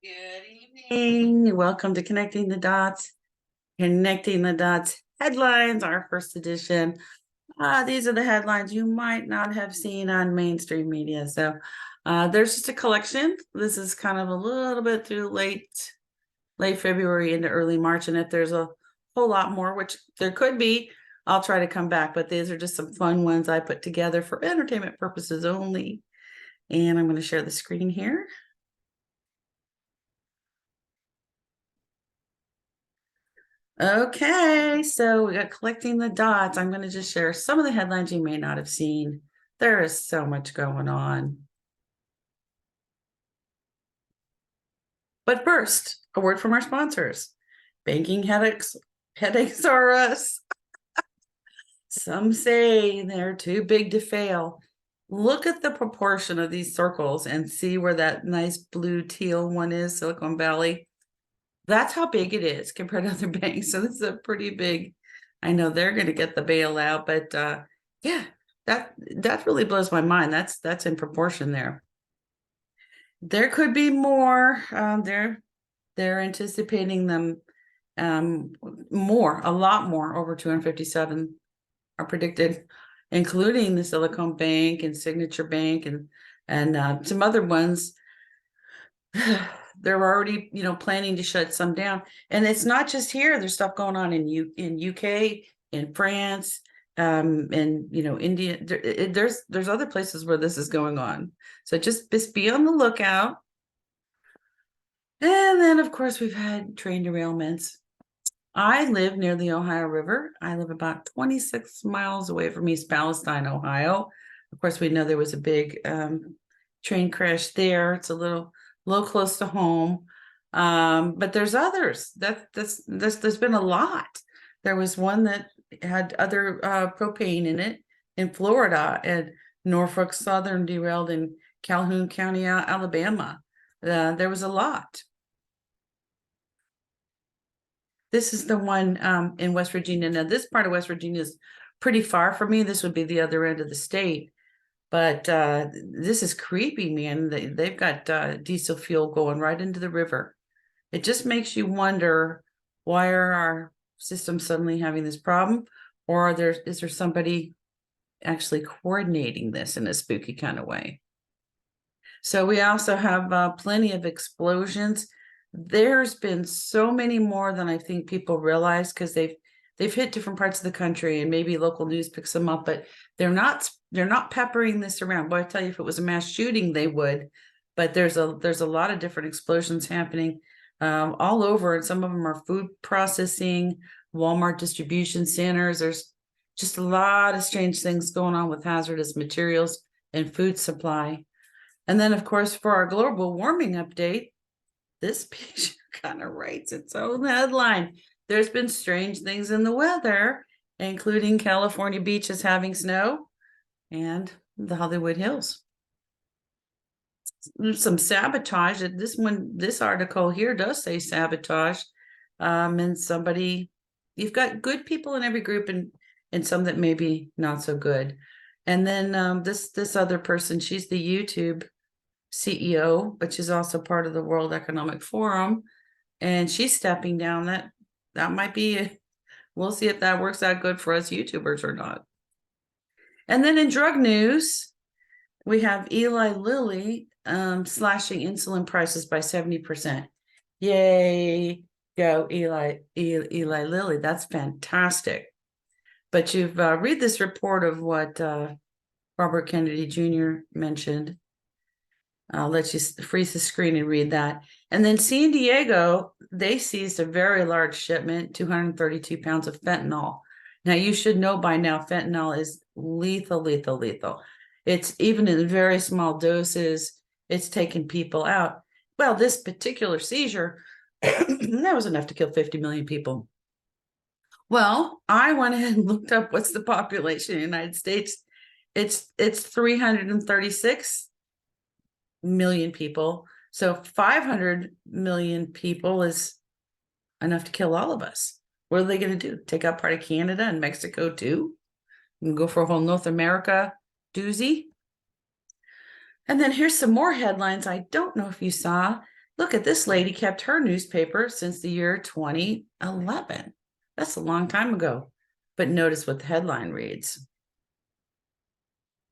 Good evening. Welcome to Connecting the Dots. Connecting the Dots headlines, our first edition. These are the headlines you might not have seen on mainstream media. So there's just a collection. This is kind of a little bit through late February into early March. And if there's a whole lot more, which there could be, I'll try to come back. But these are just some fun ones I put together for entertainment purposes only. And I'm going to share the screen here. Okay, so we got collecting the dots. I'm going to just share some of the headlines you may not have seen. There is so much going on. But first, a word from our sponsors. Banking headaches are us. Some say they're too big to fail. Look at the proportion of these circles and see where that nice blue teal one is, Silicon Valley. That's how big it is compared to other banks. So this is a pretty big. I know they're going to get the bailout, but yeah, that really blows my mind. That's in proportion there. There could be more. They're anticipating them a lot more, over 257 are predicted, including the Silicon Bank and Signature Bank and some other ones. They're already, planning to shut some down, and it's not just here. There's stuff going on in UK, in France, and India. There's other places where this is going on. So just be on the lookout. And then, of course, we've had train derailments. I live near the Ohio River. I live about 26 miles away from East Palestine, Ohio. Of course, we know there was a big train crash there. It's a little close to home. But there's others. There's been a lot. There was one that had other propane in it in Florida, and Norfolk Southern derailed in Calhoun County, Alabama. There was a lot. This is the one in West Virginia. Now, this part of West Virginia is pretty far from me. This would be the other end of the state. But this is creepy, man. They've got diesel fuel going right into the river. It just makes you wonder, why are our systems suddenly having this problem? Or is there somebody actually coordinating this in a spooky kind of way? So we also have plenty of explosions. There's been so many more than I think people realize, because they've hit different parts of the country, and maybe local news picks them up, but they're not peppering this around. Well, I tell you, if it was a mass shooting, they would. But there's a lot of different explosions happening all over, and some of them are food processing, Walmart distribution centers. There's just a lot of strange things going on with hazardous materials and food supply. And then, of course, for our global warming update, this picture kind of writes its own headline. There's been strange things in the weather, including California beaches having snow and the Hollywood Hills. There's some sabotage. This article here does say sabotage. And you've got good people in every group, and some that may be not so good. And then this other person, she's the YouTube CEO, but she's also part of the World Economic Forum, and she's stepping down. That might be, we'll see if that works out good for us YouTubers or not. And then in drug news, we have Eli Lilly slashing insulin prices by 70%. Yay, go Eli Lilly. That's fantastic. But you've read this report of what Robert Kennedy Jr. mentioned. I'll let you freeze the screen and read that. And then San Diego, they seized a very large shipment, 232 pounds of fentanyl. Now, you should know by now, fentanyl is lethal. It's even in very small doses, it's taken people out. Well, this particular seizure, that was enough to kill 50 million people. Well, I went ahead and looked up what's the population in the United States. It's 336 million people. So 500 million people is enough to kill all of us. What are they going to do? Take out part of Canada and Mexico too? And go for a whole North America doozy? And then here's some more headlines I don't know if you saw. Look at this lady kept her newspaper since the year 2011. That's a long time ago. But notice what the headline reads.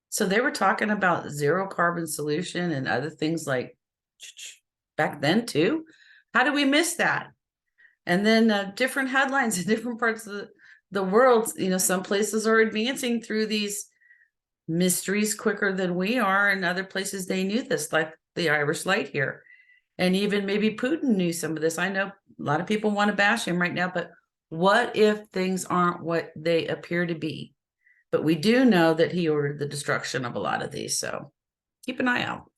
So they were talking about zero carbon solution and other things like back then too. How do we miss that? And then different headlines in different parts of the world. Some places are advancing through these mysteries quicker than we are, and other places they knew this, like the Irish Light here. And even maybe Putin knew some of this. I know a lot of people want to bash him right now, but what if things aren't what they appear to be? But we do know that he ordered the destruction of a lot of these, so keep an eye out.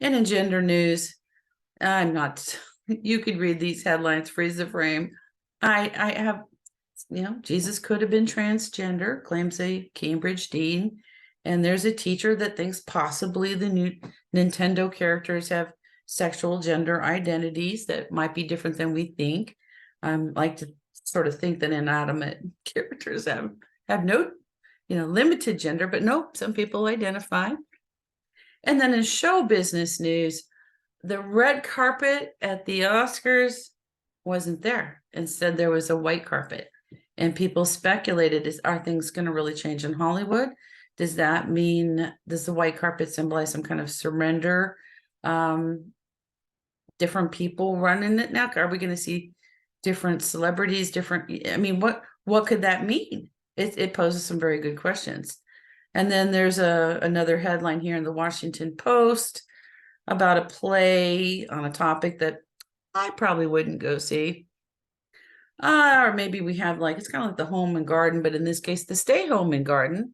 And in gender news, I'm not, you could read these headlines, freeze the frame. I have, Jesus could have been transgender, claims a Cambridge dean. And there's a teacher that thinks possibly the new Nintendo characters have sexual gender identities that might be different than we think. Like to sort of think that inanimate characters have no, limited gender, but nope, some people identify. And then in show business news, the red carpet at the Oscars wasn't there. Instead, there was a white carpet. And people speculated, are things going to really change in Hollywood? Does that mean, does the white carpet symbolize some kind of surrender? Different people running it now? Are we going to see different celebrities, what could that mean? It poses some very good questions. And then there's another headline here in the Washington Post about a play on a topic that I probably wouldn't go see. Or maybe we have it's kind of like the home and garden, but in this case, the stay home and garden,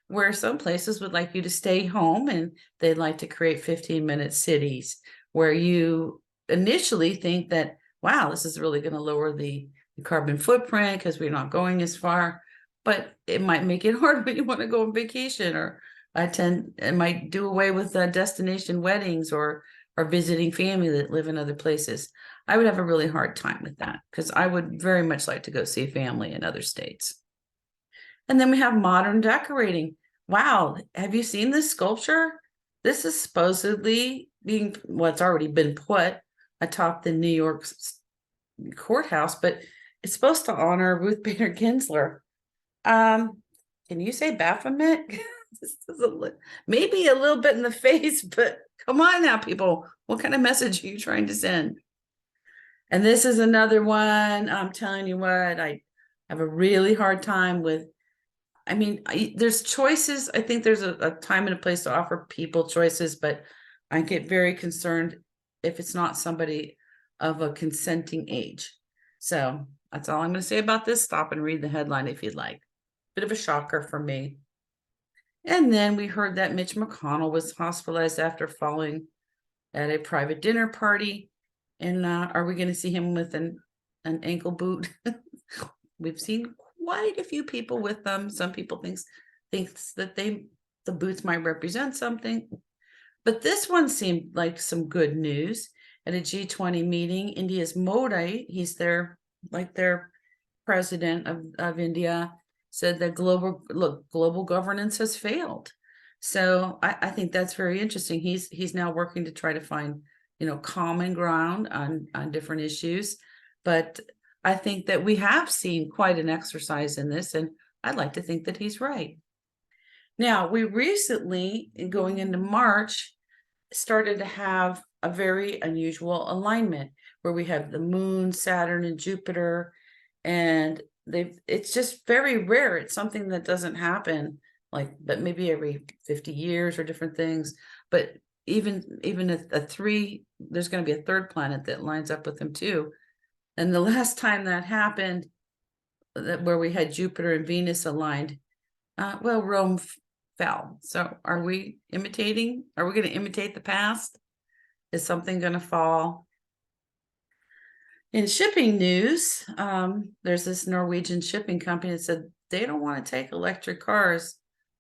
where some places would like you to stay home and they'd like to create 15-minute cities where you initially think that, wow, this is really going to lower the carbon footprint because we're not going as far, but it might make it hard when you want to go on vacation, or it might do away with destination weddings or visiting family that live in other places. I would have a really hard time with that because I would very much like to go see family in other states. And then we have modern decorating. Wow, have you seen this sculpture? This is supposedly it's already been put atop the New York courthouse, but it's supposed to honor Ruth Bader Ginsburg. Can you say Baphomet? This is maybe a little bit in the face, but come on now, people. What kind of message are you trying to send? And this is another one. I'm telling you what, I have a really hard time with. There's choices. I think there's a time and a place to offer people choices, but I get very concerned if it's not somebody of a consenting age. So that's all I'm going to say about this. Stop and read the headline if you'd like. Bit of a shocker for me. And then we heard that Mitch McConnell was hospitalized after falling at a private dinner party. And are we going to see him with an ankle boot? We've seen quite a few people with them. Some people thinks that the boots might represent something. But this one seemed like some good news. At a G20 meeting, India's Modi, he's their president of India, said that global governance has failed. So I think that's very interesting. He's now working to try to find, common ground on different issues. But I think that we have seen quite an exercise in this, and I'd like to think that he's right. Now, we recently, going into March, started to have a very unusual alignment where we have the moon, Saturn, and Jupiter, and it's just very rare. It's something that doesn't happen but maybe every 50 years or different things. But even a three, there's going to be a third planet that lines up with them too. And the last time that happened, where we had Jupiter and Venus aligned, Rome fell. So are we going to imitate the past? Is something going to fall? In shipping news, there's this Norwegian shipping company that said they don't want to take electric cars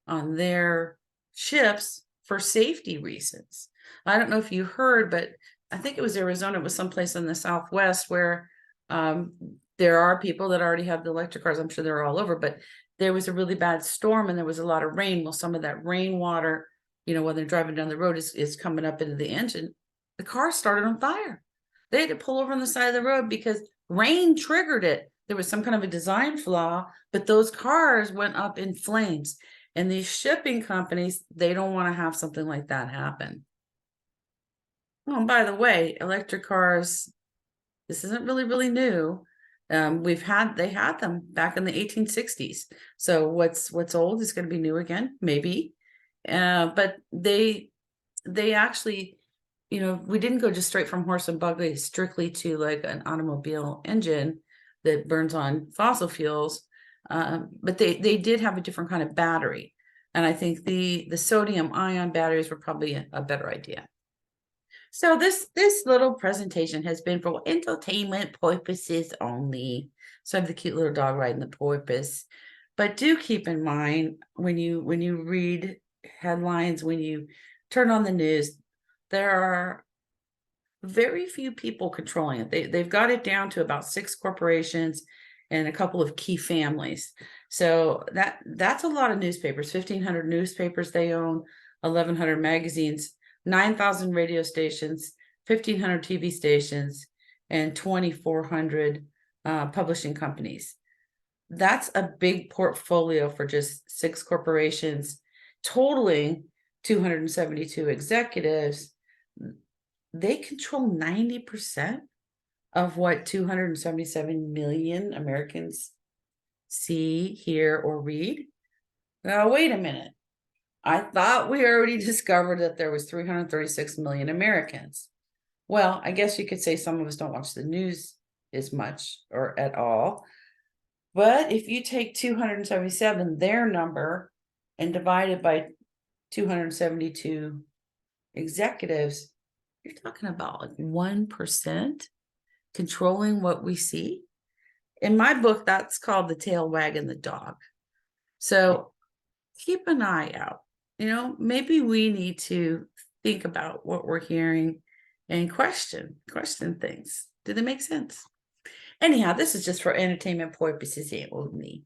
on their ships for safety reasons. I don't know if you heard, but I think it was Arizona. It was someplace in the Southwest where there are people that already have the electric cars. I'm sure they're all over, but there was a really bad storm and there was a lot of rain. Well, some of that rainwater, when they're driving down the road is coming up into the engine. the car started on fire. They had to pull over on the side of the road because rain triggered it. There was some kind of a design flaw, but those cars went up in flames. And these shipping companies, they don't want to have something like that happen. Oh, and by the way, electric cars, this isn't really new. They had them back in the 1860s. So what's old is going to be new again, maybe. But they actually, we didn't go just straight from horse and buggy strictly to like an automobile engine that burns on fossil fuels. But they did have a different kind of battery. And I think the sodium ion batteries were probably a better idea. So this little presentation has been for entertainment purposes only. So I have the cute little dog riding the porpoise. But do keep in mind when you read headlines, when you turn on the news, there are very few people controlling it. They've got it down to about 6 corporations and a couple of key families. So that's a lot of newspapers, 1,500 newspapers they own, 1,100 magazines, 9,000 radio stations, 1,500 TV stations, and 2,400 publishing companies. That's a big portfolio for just 6 corporations, totaling 272 executives. They control 90% of what 277 million Americans see, hear, or read. Now, wait a minute. I thought we already discovered that there was 336 million Americans. Well, I guess you could say some of us don't watch the news as much or at all. But if you take 277, their number, and divide it by 272 executives, you're talking about like 1% controlling what we see. In my book, that's called the tail wagging the dog. So keep an eye out. Maybe we need to think about what we're hearing and question things. Do they make sense? Anyhow, this is just for entertainment purposes only.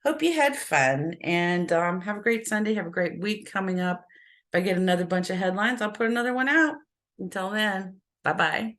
Hope you had fun, and have a great Sunday. Have a great week coming up. If I get another bunch of headlines, I'll put another one out. Until then, bye-bye.